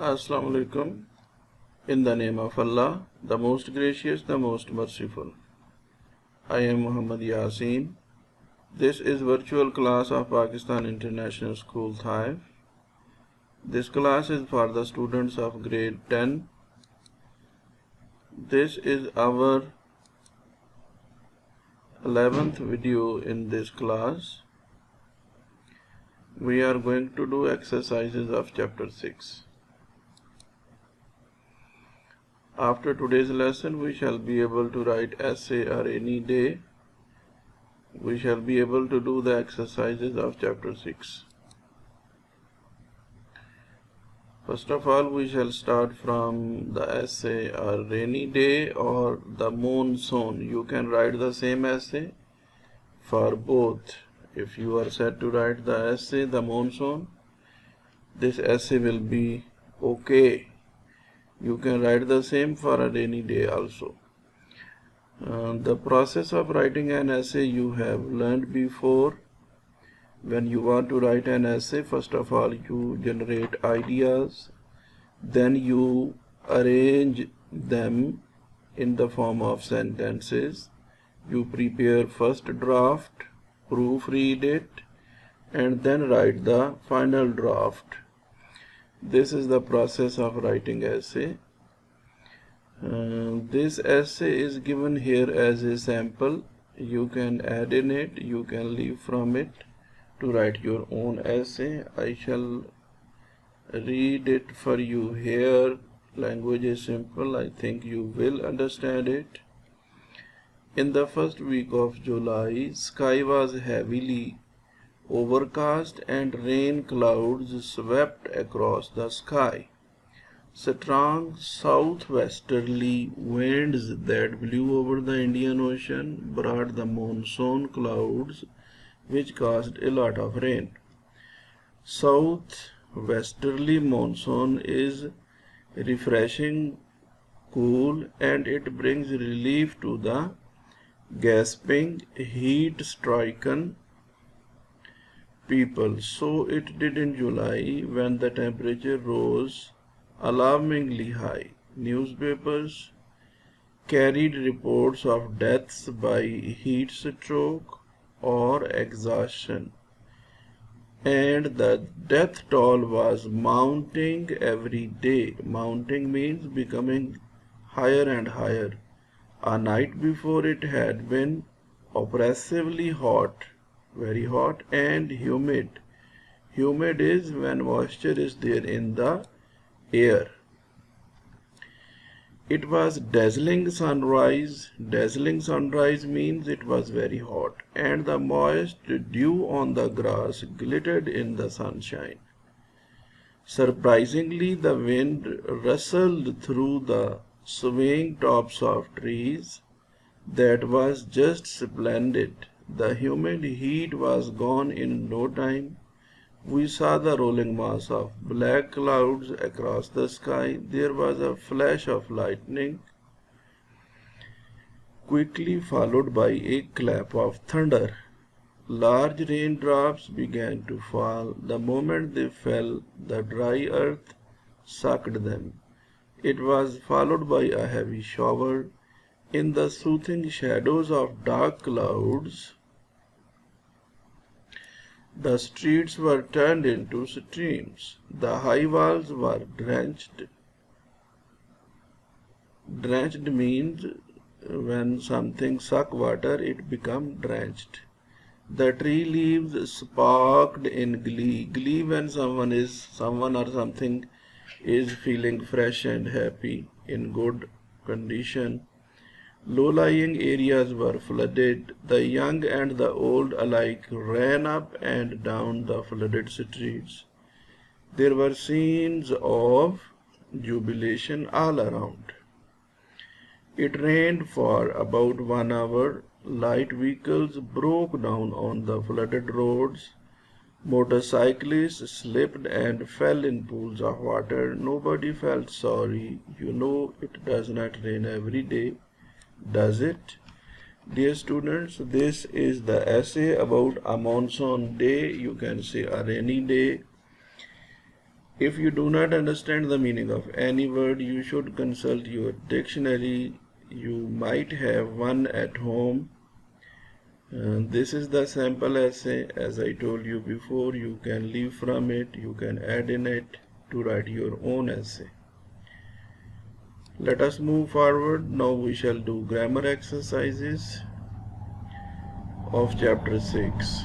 Assalamu alaikum. In the name of Allah, the most gracious, the most merciful. I am Muhammad Yasin. This is virtual class of Pakistan International School Thai. This class is for the students of grade 10. This is our 11th video in this class. We are going to do exercises of chapter 6. After today's lesson, we shall be able to write essay or any day. We shall be able to do the exercises of chapter 6. First of all, we shall start from the essay or rainy day or the monsoon. You can write the same essay for both. If you are set to write the essay, the monsoon, this essay will be okay. You can write the same for a rainy day also. The process of writing an essay you have learned before. When you want to write an essay, first of all you generate ideas, then you arrange them in the form of sentences. You prepare first draft, proofread it, and then write the final draft. This is the process of writing essay. This essay is given here as a sample. You can add in it, you can leave from it to write your own essay. I shall read it for you here. Language is simple. I think you will understand it. In the first week of July, sky was heavily overcast and rain clouds swept across the sky. Strong southwesterly winds that blew over the Indian Ocean brought the monsoon clouds, which caused a lot of rain. Southwesterly monsoon is refreshing, cool, and it brings relief to the gasping, heat-stricken people. So it did in July when the temperature rose alarmingly high. Newspapers carried reports of deaths by heat stroke or exhaustion, and the death toll was mounting every day. Mounting means becoming higher and higher. A night before it had been oppressively hot, very hot, and humid. Humid is when moisture is there in the air. It was dazzling sunrise. Dazzling sunrise means it was very hot, and the moist dew on the grass glittered in the sunshine. Surprisingly, the wind rustled through the swaying tops of trees. That was just splendid. The humid heat was gone in no time. We saw the rolling mass of black clouds across the sky. There was a flash of lightning, quickly followed by a clap of thunder. Large raindrops began to fall. The moment they fell, the dry earth sucked them. It was followed by a heavy shower. In the soothing shadows of dark clouds, the streets were turned into streams. The high walls were drenched. Drenched means when something suck water, it become drenched. The tree leaves sparkled in glee. Glee when someone or something is feeling fresh and happy, in good condition. Low-lying areas were flooded. The young and the old alike ran up and down the flooded streets. There were scenes of jubilation all around. It rained for about 1 hour. Light vehicles broke down on the flooded roads. Motorcyclists slipped and fell in pools of water. Nobody felt sorry. You know, it does not rain every day, does it? Dear students, this is the essay about a monsoon day. You can say a rainy day. If you do not understand the meaning of any word, you should consult your dictionary. You might have one at home. This is the sample essay. As I told you before, you can leave from it, you can add in it to write your own essay. Let us move forward. Now we shall do grammar exercises of chapter 6.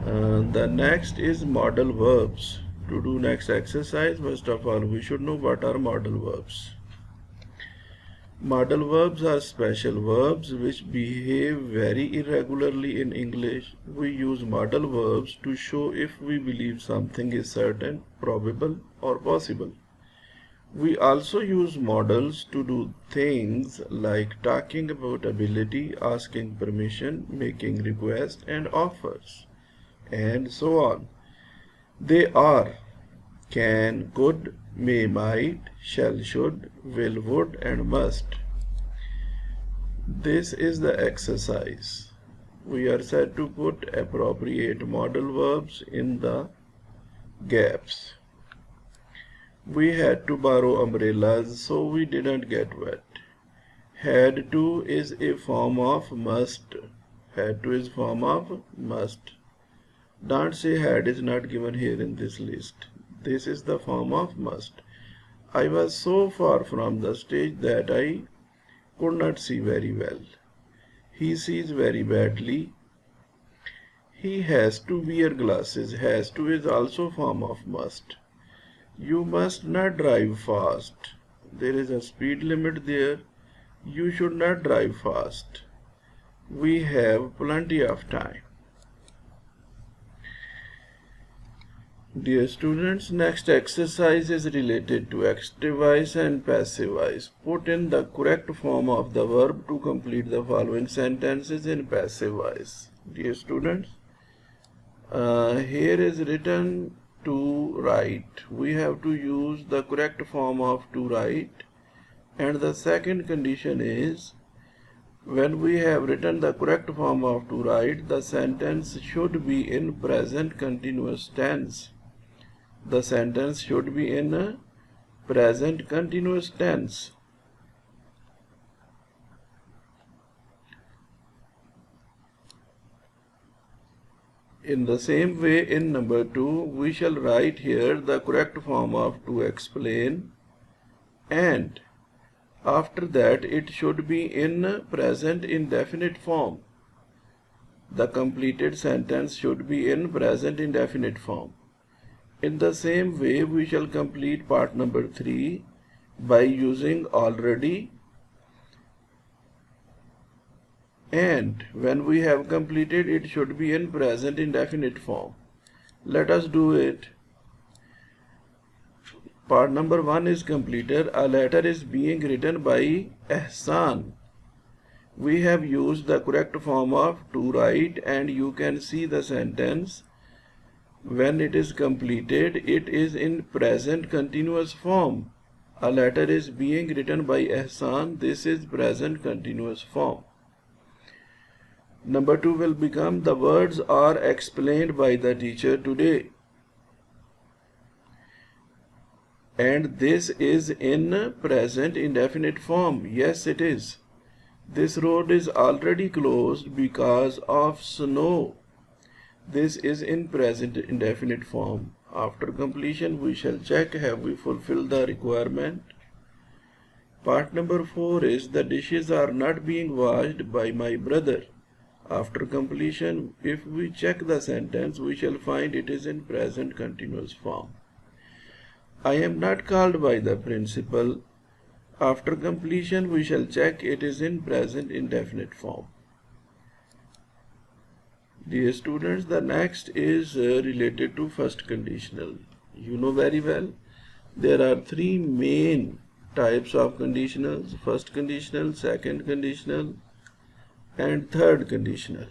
The next is modal verbs. To do next exercise, first of all, we should know what are modal verbs. Modal verbs are special verbs which behave very irregularly in English. We use modal verbs to show if we believe something is certain, probable, or possible. We also use modals to do things like talking about ability, asking permission, making requests and offers, and so on. They are can, could, may, might, shall, should, will, would, and must. This is the exercise. We are said to put appropriate modal verbs in the gaps. We had to borrow umbrellas, so we didn't get wet. Had to is a form of must. Had to is form of must. Don't say had is not given here in this list. This is the form of must. I was so far from the stage that I could not see very well. He sees very badly. He has to wear glasses. Has to is also form of must. You must not drive fast. There is a speed limit there. You should not drive fast. We have plenty of time. Dear students, next exercise is related to active voice and passive voice. Put in the correct form of the verb to complete the following sentences in passive voice. Dear students, here is written to write. We have to use the correct form of to write, and the second condition is when we have written the correct form of to write, the sentence should be in present continuous tense. The sentence should be in present continuous tense. In the same way, in number 2, we shall write here the correct form of to explain, and after that it should be in present indefinite form. The completed sentence should be in present indefinite form. In the same way, we shall complete part number 3 by using already, and when we have completed, it should be in present indefinite form. Let us do it. Part number 1 is completed. A letter is being written by Ehsan. We have used the correct form of to write, and you can see the sentence. When it is completed, it is in present continuous form. A letter is being written by Ehsan. This is present continuous form. Number 2 will become the words are explained by the teacher today. And this is in present indefinite form. Yes, it is. This road is already closed because of snow. This is in present indefinite form. After completion, we shall check have we fulfilled the requirement. Part number 4 is the dishes are not being washed by my brother. After completion, if we check the sentence, we shall find it is in present continuous form. I am not called by the principal. After completion, we shall check it is in present indefinite form. Dear students, the next is related to first conditional. You know very well, there are 3 main types of conditionals: first conditional, second conditional, and third conditional.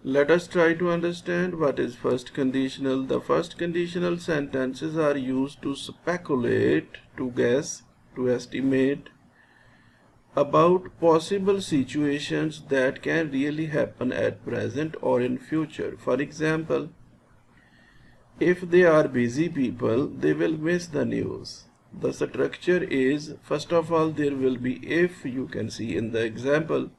Let us try to understand what is first conditional. The first conditional sentences are used to speculate, to guess, to estimate about possible situations that can really happen at present or in future. For example, If they are busy people, they will miss the news. The structure is, first of all, there will be if, you can see in the example,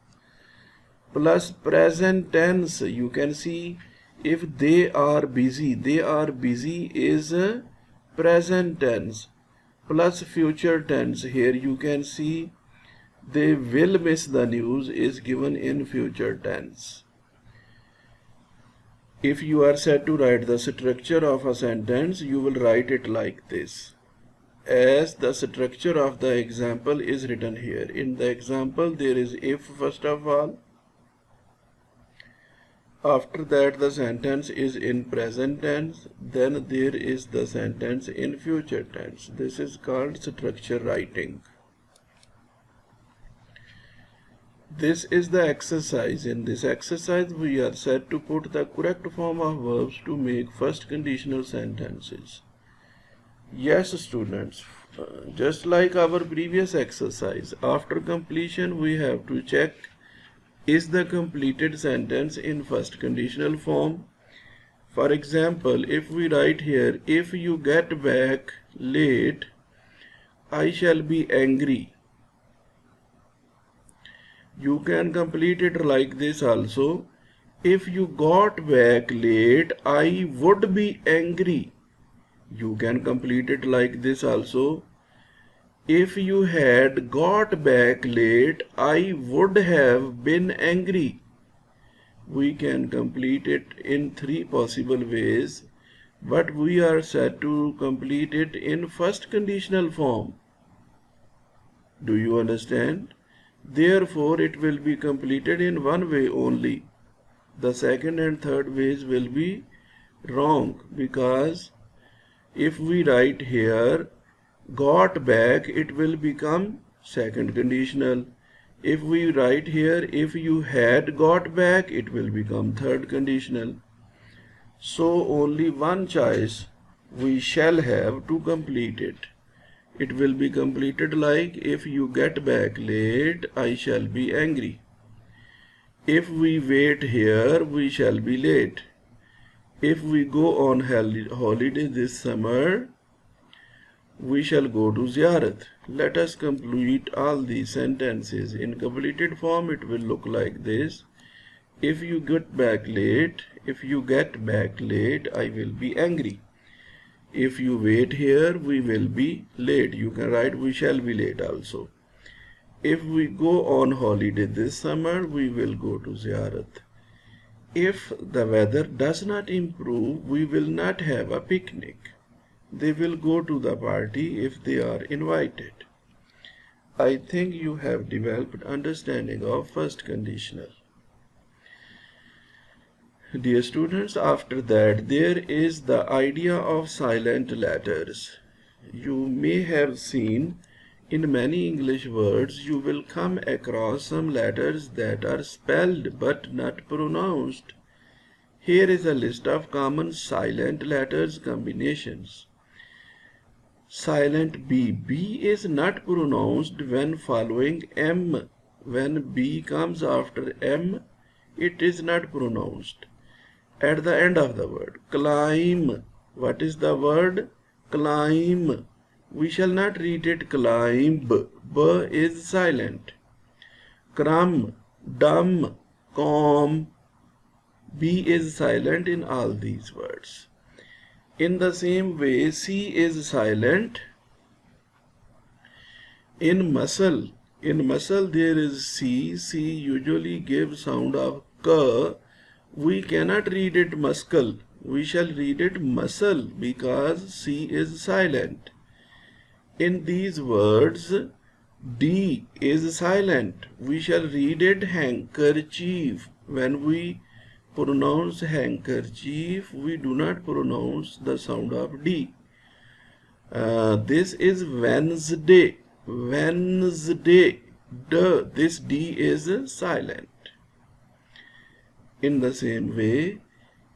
plus present tense. You can see if they are busy is present tense, plus future tense. Here you can see they will miss the news is given in future tense. If you are said to write the structure of a sentence, you will write it like this, as the structure of the example is written here. In the example, there is if first of all. After that, the sentence is in present tense. Then there is the sentence in future tense. This is called structure writing. This is the exercise. In this exercise, we are said to put the correct form of verbs to make first conditional sentences. Yes, students, just like our previous exercise, after completion, we have to check is the completed sentence in first conditional form. For example, if we write here, if you get back late, I shall be angry. You can complete it like this also. If you got back late, I would be angry. You can complete it like this also. If you had got back late, I would have been angry. We can complete it in three possible ways, but we are said to complete it in first conditional form. Do you understand? Therefore, it will be completed in one way only. The second and third ways will be wrong, because if we write here got back, it will become second conditional. If we write here if you had got back, it will become third conditional. So only one choice we shall have to complete it. It will be completed like if you get back late, I shall be angry. If we wait here, we shall be late. If we go on holiday this summer, we shall go to Ziyarat. Let us complete all these sentences. In completed form, it will look like this. If you get back late, I will be angry. If you wait here, we will be late. You can write we shall be late also. If we go on holiday this summer, we will go to Ziyarat. If the weather does not improve, we will not have a picnic. They will go to the party if they are invited. I think you have developed understanding of first conditional. Dear students, after that there is the idea of silent letters. You may have seen in many English words you will come across some letters that are spelled but not pronounced. Here is a list of common silent letters combinations. Silent B. B is not pronounced when following M. When B comes after M, it is not pronounced. At the end of the word, climb. What is the word? Climb. We shall not read it climb. B is silent. Crumb, dumb, comb. B is silent in all these words. In the same way, C is silent in muscle. In muscle there is C. C usually gives sound of K. We cannot read it muscle. We shall read it muscle because C is silent. In these words, D is silent. We shall read it handkerchief. When we pronounce handkerchief, we do not pronounce the sound of D. This is Wednesday. Wednesday. This D is silent. In the same way,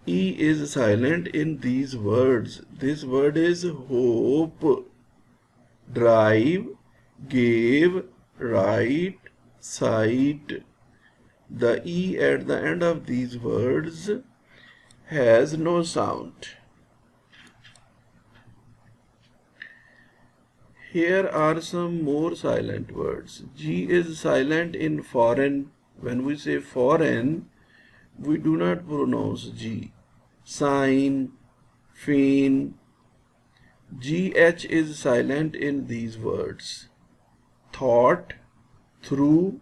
E is silent in these words. This word is hope. Drive, gave, write, sight. The E at the end of these words has no sound. Here are some more silent words. G is silent in foreign. When we say foreign, we do not pronounce G. Sign, fin. GH is silent in these words. Thought, through,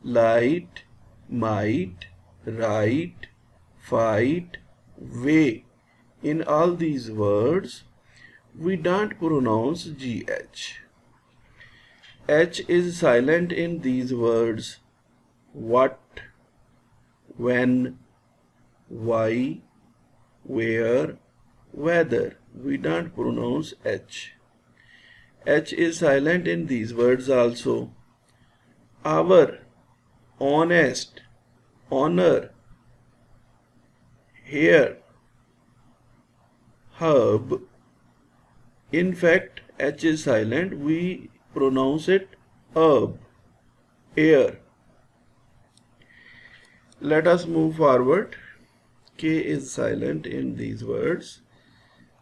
light, might, right, fight, way. In all these words, we don't pronounce GH. H is silent in these words. What, when, why, where, whether. We don't pronounce H. H is silent in these words also. Our, honest, honor, here, herb. In fact, H is silent. We pronounce it herb, air. Let us move forward. K is silent in these words.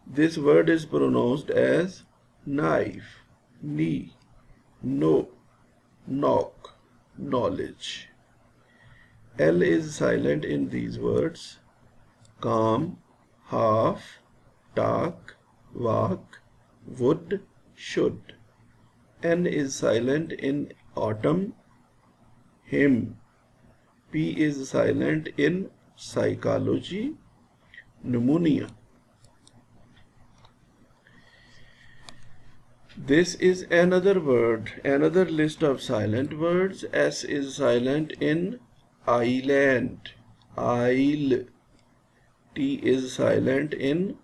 This word is pronounced as knife, knee, no, knock, knowledge. L is silent in these words. Calm, half, talk, walk, would, should. N is silent in autumn, hymn. P is silent in psychology, pneumonia. This is another word, another list of silent words. S is silent in island, isle. T is silent in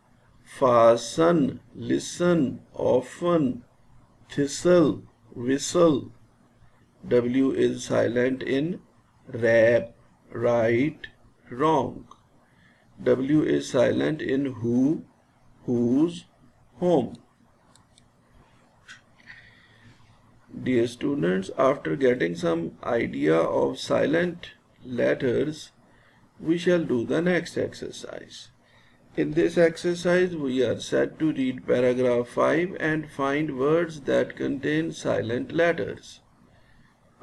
fasten, listen, often, thistle, whistle. W is silent in rap, right, wrong. W is silent in who, whose, whom. Dear students, after getting some idea of silent letters, we shall do the next exercise. In this exercise, we are set to read paragraph 5 and find words that contain silent letters.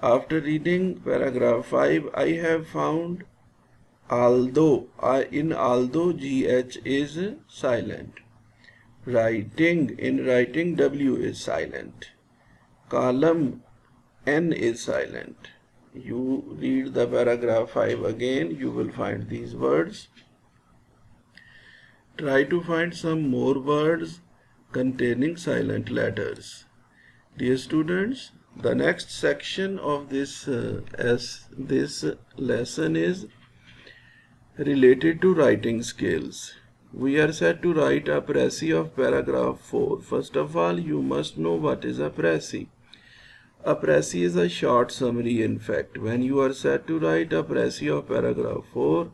After reading paragraph 5, I have found although. In although, GH is silent. Writing. In writing, W is silent. Column, N is silent. You read the paragraph 5 again, you will find these words. Try to find some more words containing silent letters. Dear students, the next section of this lesson is related to writing skills. We are set to write a précis of paragraph 4. First of all, you must know what is a précis. A précis is a short summary. In fact, when you are set to write a précis of paragraph 4,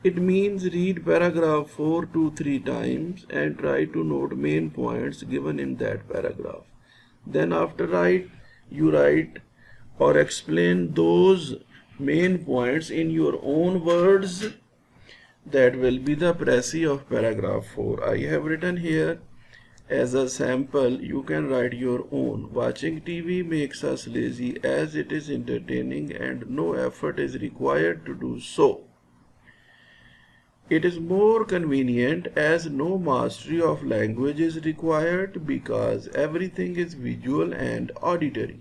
it means read paragraph 4 to 3 times and try to note main points given in that paragraph. Then after you write or explain those main points in your own words. That will be the précis of paragraph 4. I have written here as a sample. You can write your own. Watching TV makes us lazy as it is entertaining and no effort is required to do so. It is more convenient as no mastery of language is required because everything is visual and auditory.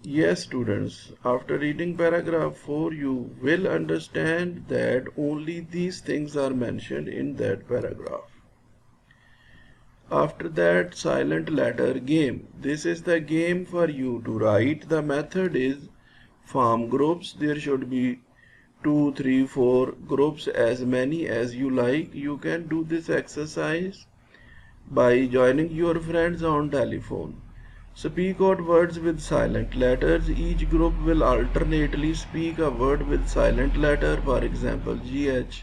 Yes, students, after reading paragraph 4, you will understand that only these things are mentioned in that paragraph. After that, silent letter game. This is the game for you to write. The method is form groups. There should be 2, 3, 4 groups, as many as you like. You can do this exercise by joining your friends on telephone. Speak out words with silent letters. Each group will alternately speak a word with silent letter, for example, GH.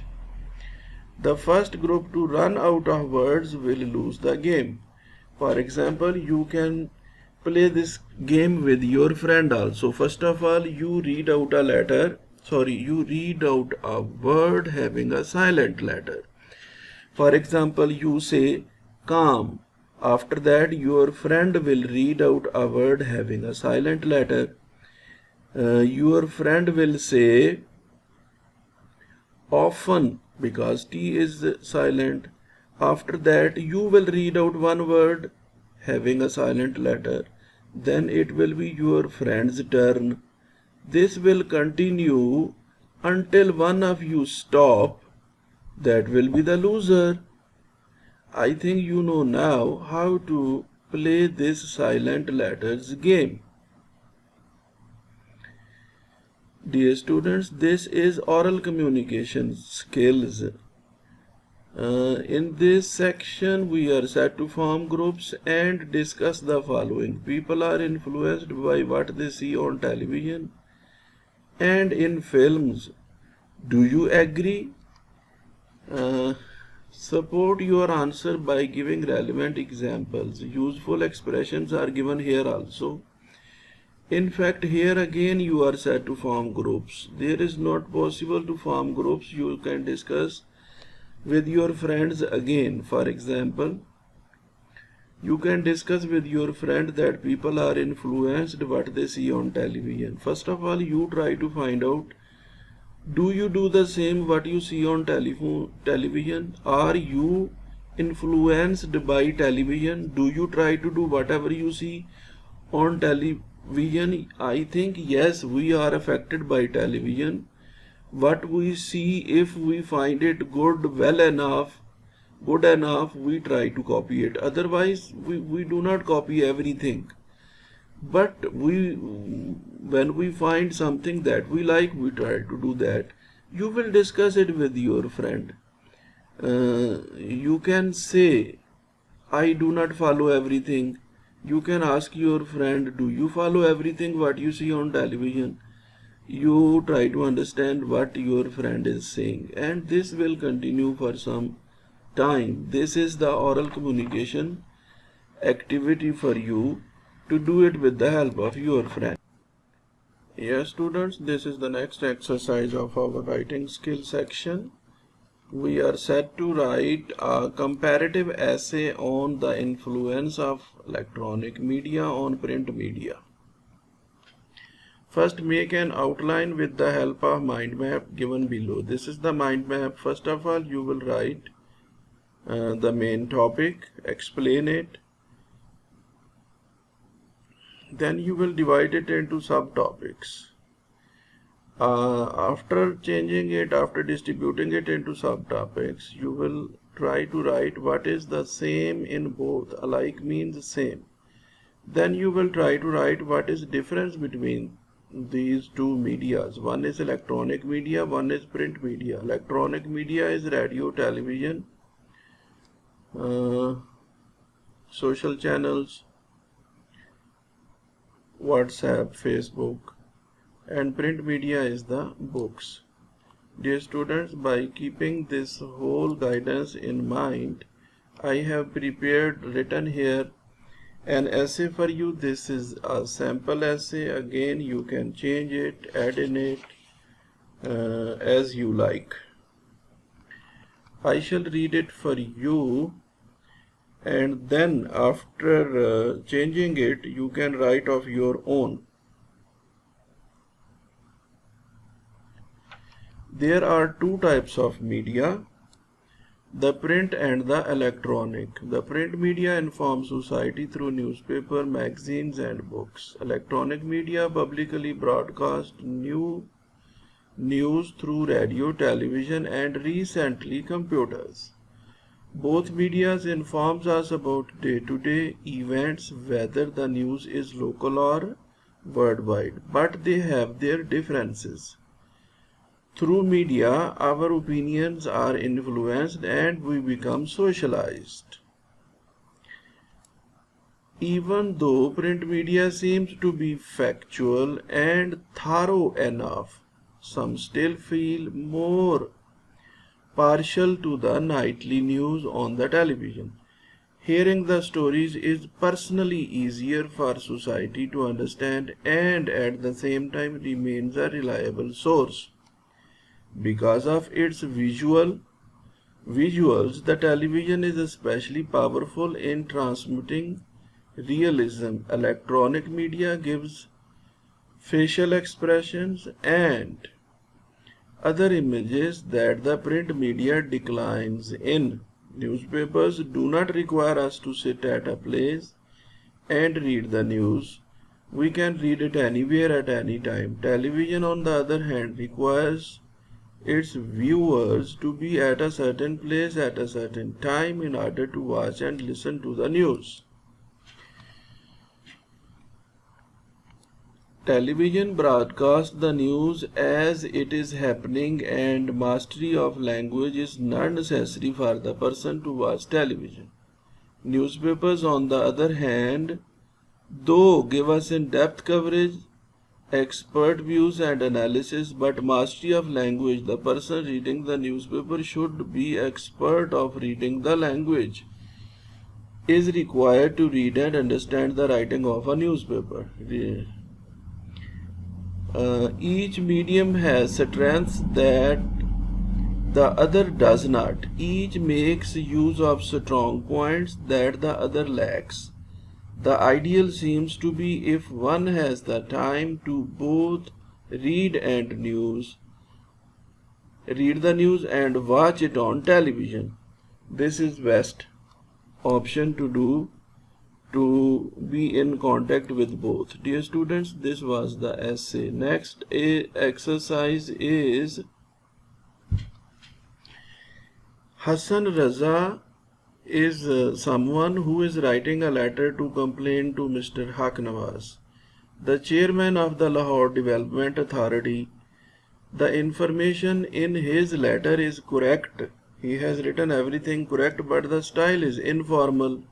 The first group to run out of words will lose the game. For example, you can play this game with your friend also. First of all, you read out a word having a silent letter. For example, you say calm, After that, your friend will read out a word having a silent letter. Your friend will say often because T is silent. After that, you will read out one word having a silent letter. Then it will be your friend's turn. This will continue until one of you stop. That will be the loser. I think you know now how to play this silent letters game. Dear students, this is oral communication skills. In this section, we are set to form groups and discuss the following. People are influenced by what they see on television and in films. Do you agree? Support your answer by giving relevant examples. Useful expressions are given here also. In fact, here again you are set to form groups. There is not possible to form groups. You can discuss with your friends again. For example, you can discuss with your friend that people are influenced what they see on television. First of all, you try to find out, do you do the same what you see on television? Are you influenced by television? Do you try to do whatever you see on television? I think yes, we are affected by television. What we see, if we find it good enough, we try to copy it. Otherwise, we do not copy everything. But when we find something that we like, we try to do that. You will discuss it with your friend. You can say, I do not follow everything. You can ask your friend, do you follow everything what you see on television? You try to understand what your friend is saying, and this will continue for some time. This is the oral communication activity for you to do it with the help of your friend. Yes, students, this is the next exercise of our writing skill section. We are set to write a comparative essay on the influence of electronic media on print media. First, make an outline with the help of mind map given below. This is the mind map. First of all, you will write the main topic, explain it. Then you will divide it into subtopics. After changing it, after distributing it into subtopics, you will try to write what is the same in both. Alike means same. Then you will try to write what is difference between these two medias. One is electronic media, one is print media. Electronic media is radio, television, social channels, WhatsApp, Facebook, and print media is the books. Dear students, by keeping this whole guidance in mind, I have written here an essay for you. This is a sample essay. Again, you can change it, add in it as you like. I shall read it for you, and then after changing it, you can write of your own. There are two types of media, the print and the electronic. The print media informs society through newspaper, magazines and books. Electronic media publicly broadcast news through radio, television and recently computers. Both medias informs us about day-to-day events, whether the news is local or worldwide, but they have their differences. Through media, our opinions are influenced and we become socialized. Even though print media seems to be factual and thorough enough, some still feel more partial to the nightly news on the television. Hearing the stories is personally easier for society to understand and at the same time remains a reliable source because of its visual visuals, the television is especially powerful in transmitting realism. Electronic media gives facial expressions and other images that the print media declines in. Newspapers do not require us to sit at a place and read the news. We can read it anywhere at any time. Television, on the other hand, requires its viewers to be at a certain place at a certain time in order to watch and listen to the news. Television broadcasts the news as it is happening, and mastery of language is not necessary for the person to watch television. Newspapers, on the other hand, though give us in-depth coverage, expert views and analysis, but mastery of language, the person reading the newspaper should be expert of reading the language, is required to read and understand the writing of a newspaper. Each medium has strengths that the other does not. Each makes use of strong points that the other lacks. The ideal seems to be if one has the time to both read the news and watch it on television. This is best option to do, to be in contact with both. Dear students, this was the essay. Next exercise is Hassan Raza is someone who is writing a letter to complain to Mr. Haq Nawaz, the chairman of the Lahore Development Authority. The information in his letter is correct. He has written everything correct, but the style is informal.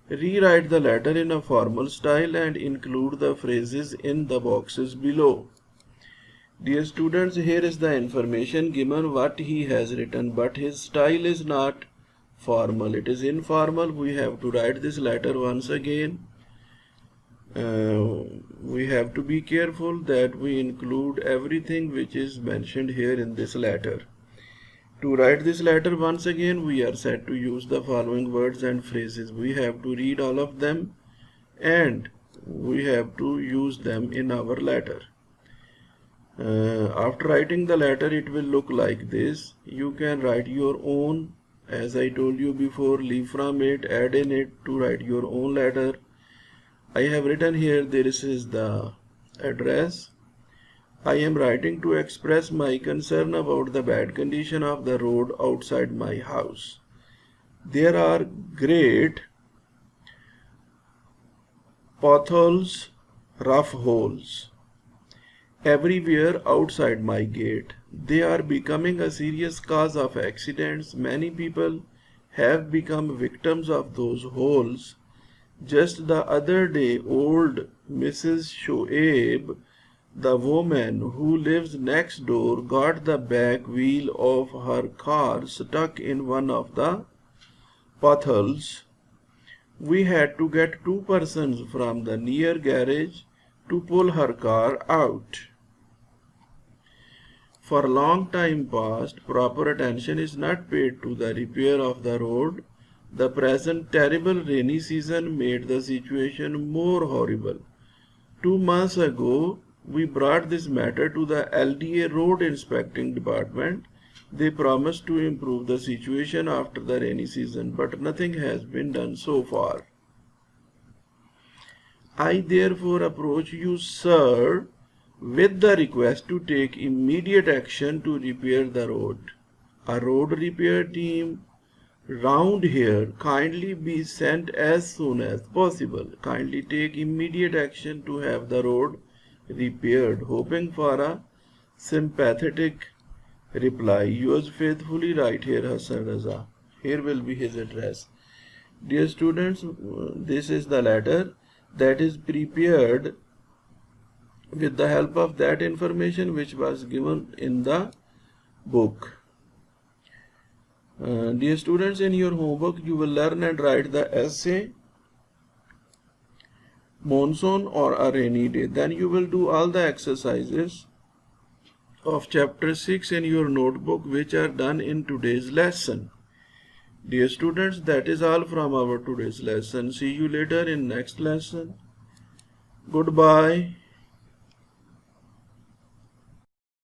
Rewrite the letter in a formal style and include the phrases in the boxes below. Dear students, here is the information given what he has written, but his style is not formal, it is informal. We have to write this letter once again. We have to be careful that we include everything which is mentioned here in this letter. To write this letter once again, we are set to use the following words and phrases. We have to read all of them and we have to use them in our letter. After writing the letter, it will look like this. You can write your own. As I told you before, leave from it, add in it to write your own letter. I have written here, this is the address. I am writing to express my concern about the bad condition of the road outside my house. There are great potholes, rough holes everywhere outside my gate. They are becoming a serious cause of accidents. Many people have become victims of those holes. Just the other day, old Mrs. Shoaib, the woman who lives next door, got the back wheel of her car stuck in one of the potholes. We had to get 2 persons from the near garage to pull her car out. For a long time past, proper attention is not paid to the repair of the road. The present terrible rainy season made the situation more horrible. 2 months ago, we brought this matter to the LDA Road Inspecting Department. They promised to improve the situation after the rainy season, but nothing has been done so far. I therefore approach you, sir, with the request to take immediate action to repair the road. A road repair team round here kindly be sent as soon as possible. Kindly take immediate action to have the road repaired. Hoping for a sympathetic reply. Yours faithfully, right here, Hassan Raza. Here will be his address. Dear students, this is the letter that is prepared with the help of that information which was given in the book. Dear students, in your homework you will learn and write the essay Monsoon or a Rainy Day. Then you will do all the exercises of chapter 6 in your notebook, which are done in today's lesson. Dear students, that is all from our today's lesson. See you later in next lesson. Goodbye.